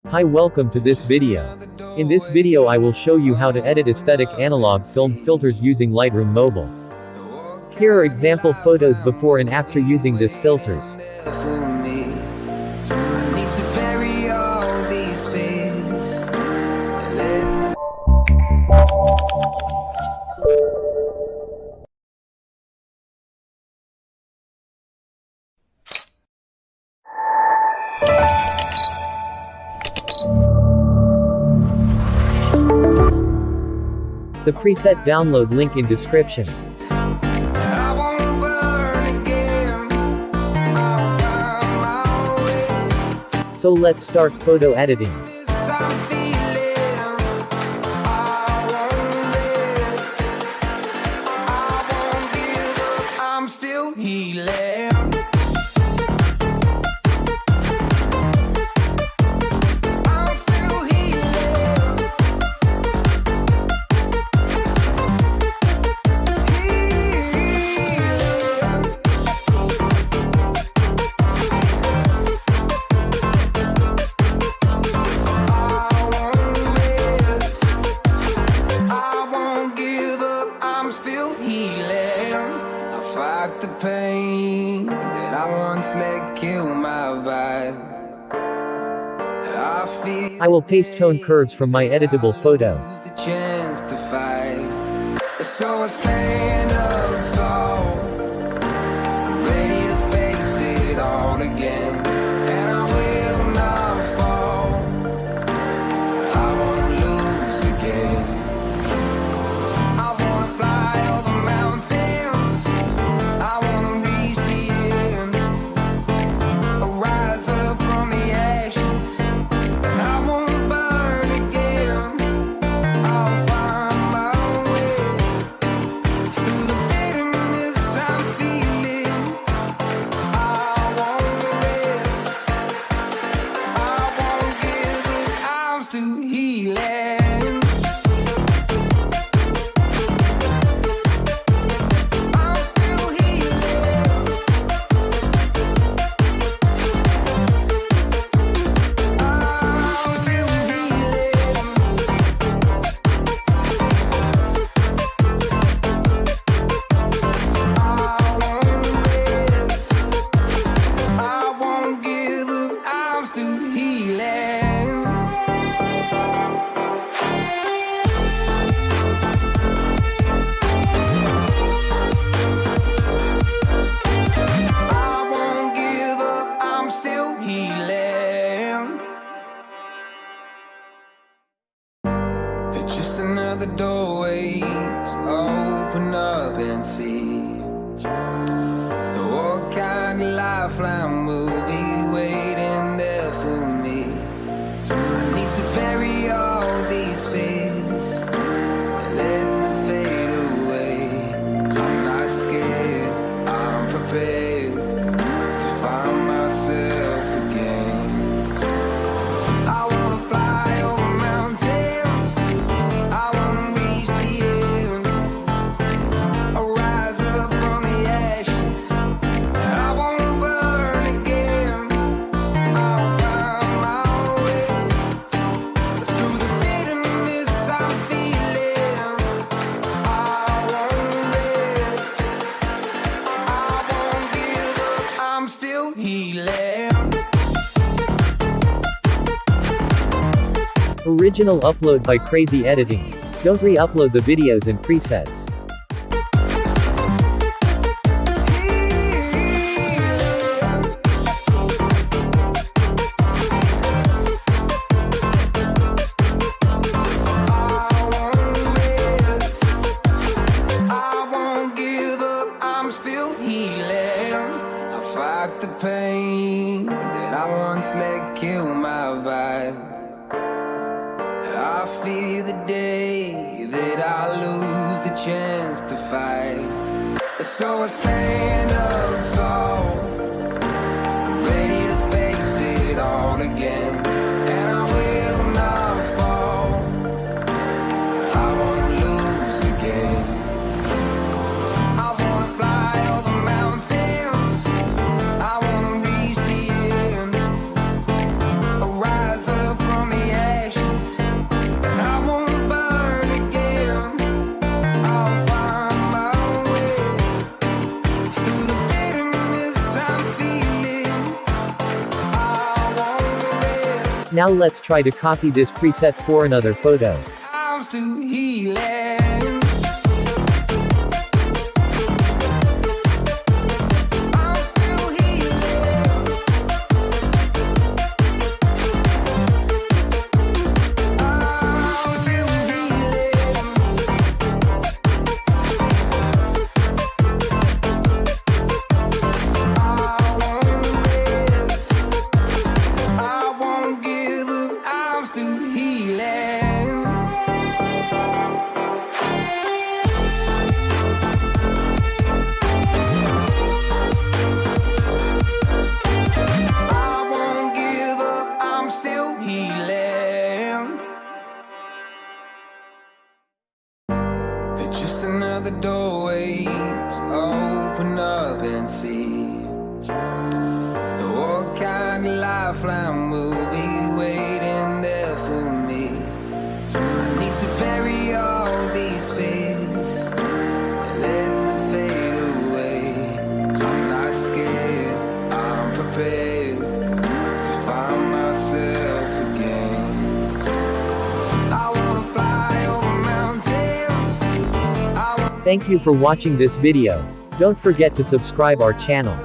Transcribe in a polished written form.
Hi, welcome to this video. In this video I will show you how to edit aesthetic analog film filters using Lightroom Mobile. Here are example photos before and after using these filters. The preset download link in description. So let's start photo editing. I'm still healing. Fight the pain that I once let kill my vibe. I will paste tone curves from my editable photo. The chance to fight. So I stand up tall, ready to face it all again. And I will not fall. I won't lose again. I wanna fly over mountains. I wanna reach the end, rise up from the ashes. I won't burn again. I'll find my way through the bitterness I'm feeling. I won't rest. I won't give it. I'm still healing. Just another doorway to open up and see what kind of lifeline will be waiting there for me. I need to bury all these fears and let them fade away. I'm not scared, I'm prepared to find myself again. I wanna fly over mountains. I wanna reach the end, rise up from the ashes. I won't burn again. I'll find my way through the bitterness I'm feeling. I won't rest. I won't give up. I'm still healing. Original upload by Crazy Editing. Don't re-upload the videos and presets. I won't give up. I'm still healing. I fight the pain that I once let kill my vibe. I fear the day that I lose the chance to fight. So I stand up tall, ready to face it all again. And I will not fall. I won't lose again. I wanna fly over mountains. I wanna reach the end, rise up from Now let's try to copy this preset for another photo. I'm still healing. Just another doorway to open up and see what kind of lifeline will be waiting there for me. I need to bury all these fears and let them fade away. I'm not scared, I'm prepared to find myself again. I wanna fly over mountains. Thank you for watching this video. Don't forget to subscribe our channel.